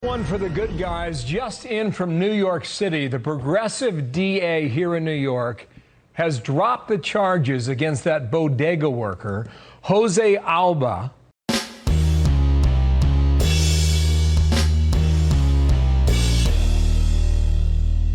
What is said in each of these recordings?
One for the good guys. Just in from New York City, the progressive DA here in New York has dropped the charges against that bodega worker, Jose Alba.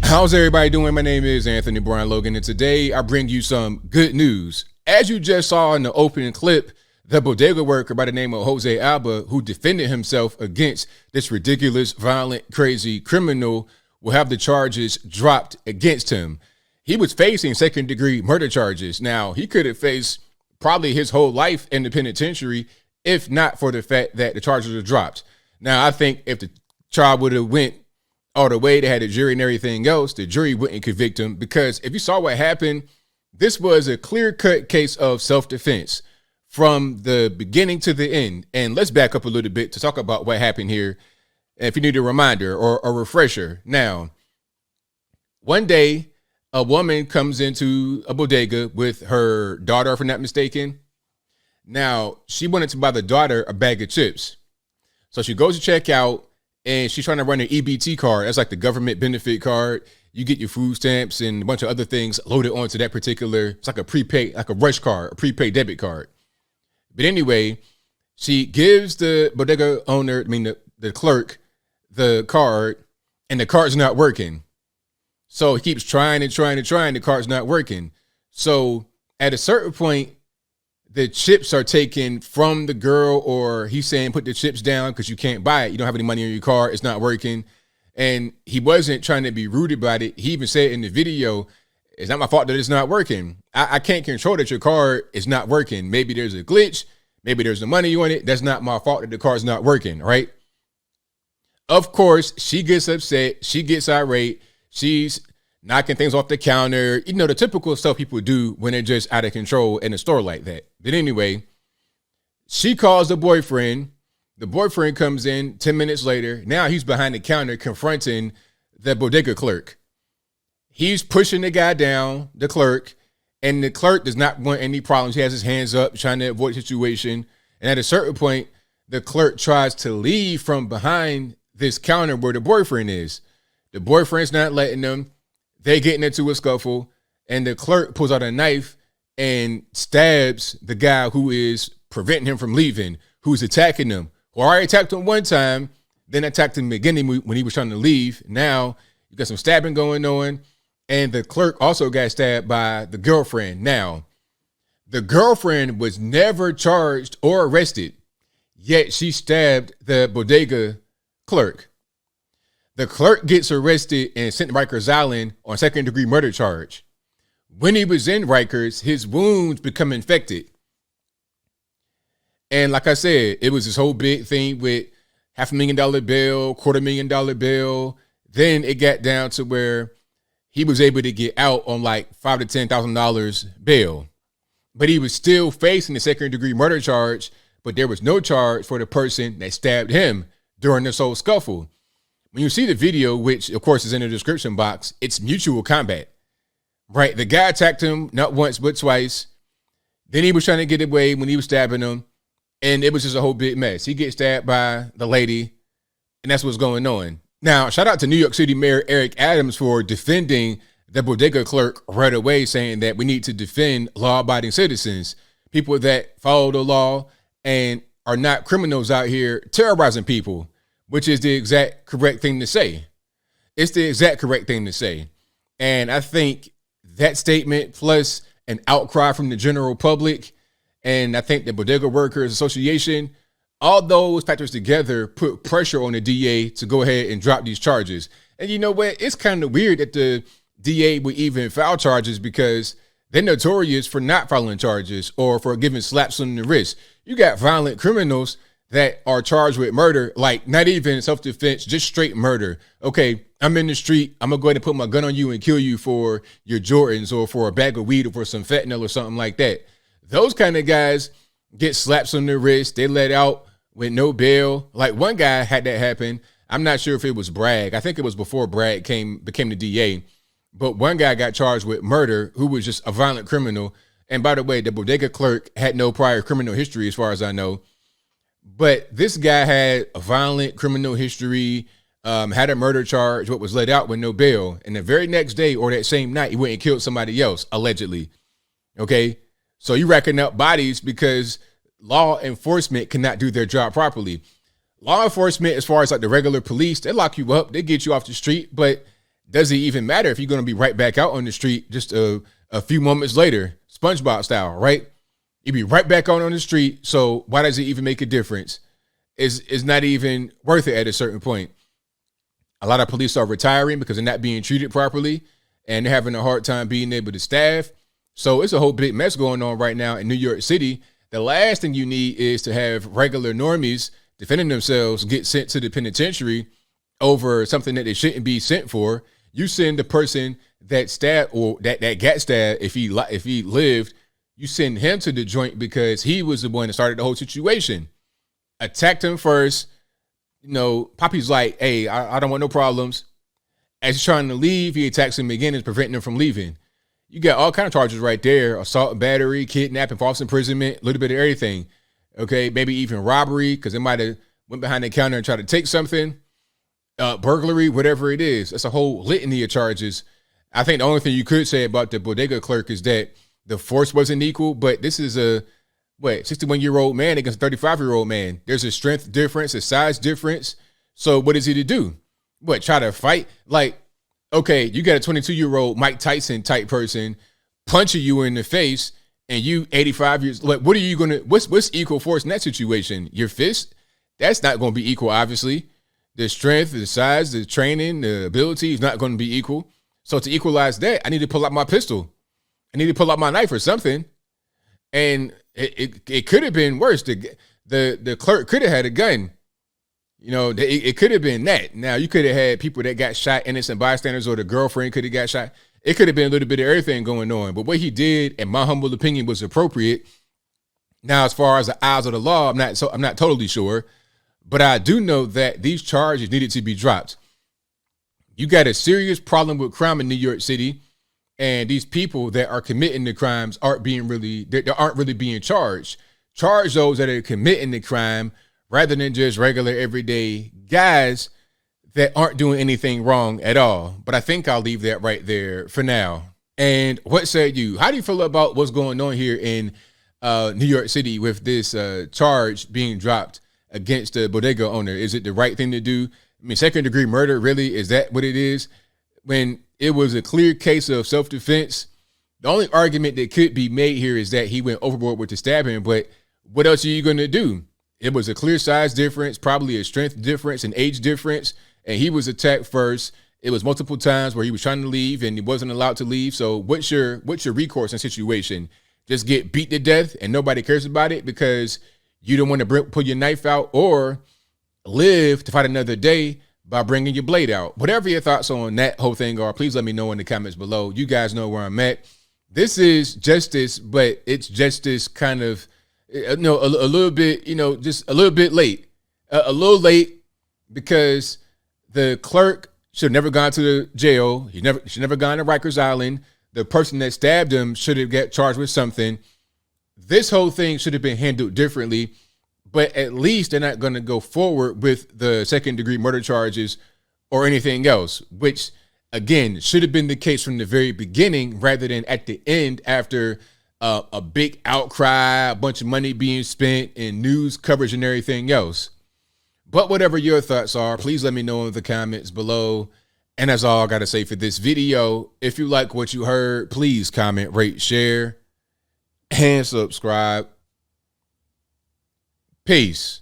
How's everybody doing? My name is Anthony Brian Logan, and today I bring you some good news. As you just saw in the opening clip, the bodega worker by the name of Jose Alba, who defended himself against this ridiculous, violent, crazy criminal, will have the charges dropped against him. He was facing second-degree murder charges. Now, he could have faced probably his whole life in the penitentiary if not for the fact that the charges were dropped. Now, I think if the trial would have went all the way, they had a jury and everything else, the jury wouldn't convict him, because if you saw what happened, this was a clear-cut case of self-defense from the beginning to the end. And let's back up a little bit to talk about what happened here, if you need a reminder or a refresher. Now, one day, a woman comes into a bodega with her daughter, if I'm not mistaken. Now, she wanted to buy the daughter a bag of chips. So she goes to check out, and she's trying to run an EBT card. That's like the government benefit card. You get your food stamps and a bunch of other things loaded onto that particular, it's like a prepaid, like a rush card, a prepaid debit card. But anyway, she gives the bodega owner, the clerk, the card, and the card's not working. So he keeps trying and trying and trying. The card's not working. So at a certain point, the chips are taken from the girl, or he's saying put the chips down because you can't buy it. You don't have any money on your card. It's not working. And he wasn't trying to be rude about it. He even said in the video, it's not my fault that it's not working. I can't control that your card is not working. Maybe there's a glitch. Maybe there's the money on it. That's not my fault that the card's not working, right? Of course, she gets upset. She gets irate. She's knocking things off the counter. You know, the typical stuff people do when they're just out of control in a store like that. But anyway, she calls the boyfriend. The boyfriend comes in 10 minutes later. Now he's behind the counter confronting the bodega clerk. He's pushing the guy down, the clerk, and the clerk does not want any problems. He has his hands up, trying to avoid the situation. And at a certain point, the clerk tries to leave from behind this counter where the boyfriend is. The boyfriend's not letting them. They getting into a scuffle, and the clerk pulls out a knife and stabs the guy who is preventing him from leaving, who's attacking him. Who already attacked him one time, then attacked him again when he was trying to leave. Now you got some stabbing going on. And the clerk also got stabbed by the girlfriend. Now, the girlfriend was never charged or arrested, yet she stabbed the bodega clerk. The clerk gets arrested and sent to Rikers Island on second-degree murder charge. When he was in Rikers, his wounds become infected. And like I said, it was this whole big thing with $500,000 bill, $250,000 bill. Then it got down to where he was able to get out on like $5,000 to $10,000 bail. But he was still facing the second-degree murder charge, but there was no charge for the person that stabbed him during this whole scuffle. When you see the video, which of course is in the description box, it's mutual combat, right? The guy attacked him not once, but twice. Then he was trying to get away when he was stabbing him, and it was just a whole big mess. He gets stabbed by the lady, and that's what's going on. Now, shout out to New York City Mayor Eric Adams for defending the bodega clerk right away, saying that we need to defend law-abiding citizens, people that follow the law and are not criminals out here terrorizing people, which is the exact correct thing to say. It's the exact correct thing to say. And I think that statement, plus an outcry from the general public, and I think the Bodega Workers Association, all those factors together put pressure on the DA to go ahead and drop these charges. And you know what? It's kind of weird that the DA would even file charges, because they're notorious for not filing charges or for giving slaps on the wrist. You got violent criminals that are charged with murder, like not even self-defense, just straight murder. Okay, I'm in the street. I'm going to go ahead and put my gun on you and kill you for your Jordans or for a bag of weed or for some fentanyl or something like that. Those kind of guys get slaps on the wrist. They let out with no bail. Like one guy had that happen. I'm not sure if it was Bragg. I think it was before Bragg became the DA. But one guy got charged with murder who was just a violent criminal. And by the way, the bodega clerk had no prior criminal history as far as I know. But this guy had a violent criminal history, had a murder charge, but was let out with no bail. And the very next day or that same night, he went and killed somebody else, allegedly. Okay. So you racking up bodies because law enforcement cannot do their job properly. Law enforcement, as far as like the regular police, they lock you up, they get you off the street, but does it even matter if you're going to be right back out on the street just a few moments later, SpongeBob style, right? You'd be right back on the street. So why does it even make a difference? It's not even worth it at a certain point. A lot of police are retiring because they're not being treated properly and they're having a hard time being able to staff. So it's a whole big mess going on right now in New York City. The last thing you need is to have regular normies defending themselves get sent to the penitentiary over something that they shouldn't be sent for. You send the person that stabbed or that got stabbed, if he lived, you send him to the joint because he was the one that started the whole situation. Attacked him first. You know, Poppy's like, hey, I don't want no problems. As he's trying to leave, he attacks him again and is preventing him from leaving. You got all kind of charges right there: assault and battery, kidnapping, false imprisonment, a little bit of everything. Okay, maybe even robbery because they might have went behind the counter and tried to take something. Burglary, whatever it is. That's a whole litany of charges. I think the only thing you could say about the bodega clerk is that the force wasn't equal, but this is a 61-year-old man against a 35-year-old man. There's a strength difference, a size difference. So what is he to do? What, try to fight? Like, okay, you got a 22-year-old Mike Tyson type person punching you in the face and you 85 years, like, what are you going to, what's equal force in that situation? Your fist? That's not going to be equal, obviously. The strength, the size, the training, the ability is not going to be equal. So to equalize that, I need to pull out my pistol. I need to pull out my knife or something. And it could have been worse. The clerk could have had a gun. You know, it could have been that. Now, you could have had people that got shot, innocent bystanders, or the girlfriend could have got shot. It could have been a little bit of everything going on. But what he did, in my humble opinion, was appropriate. Now, as far as the eyes of the law, I'm not totally sure. But I do know that these charges needed to be dropped. You got a serious problem with crime in New York City, and these people that are committing the crimes aren't really being charged. Charge those that are committing the crime rather than just regular everyday guys that aren't doing anything wrong at all. But I think I'll leave that right there for now. And what say you? How do you feel about what's going on here in New York City with this charge being dropped against the bodega owner? Is it the right thing to do? I mean, second degree murder, really? Is that what it is? When it was a clear case of self-defense, the only argument that could be made here is that he went overboard with the stabbing, but what else are you going to do? It was a clear size difference, probably a strength difference, an age difference, and he was attacked first. It was multiple times where he was trying to leave and he wasn't allowed to leave. So what's your recourse in situation? Just get beat to death and nobody cares about it because you don't want to pull your knife out, or live to fight another day by bringing your blade out? Whatever your thoughts on that whole thing are, please let me know in the comments below. You guys know where I'm at. This is justice, but it's justice kind of, a little bit, just a little bit late. A little late because the clerk should have never gone to the jail. He should never gone to Rikers Island. The person that stabbed him should have got charged with something. This whole thing should have been handled differently. But at least they're not going to go forward with the second degree murder charges or anything else, which, again, should have been the case from the very beginning rather than at the end after a big outcry, a bunch of money being spent, and news coverage and everything else. But whatever your thoughts are, please let me know in the comments below. And that's all I got to say for this video. If you like what you heard, please comment, rate, share, and subscribe. Peace.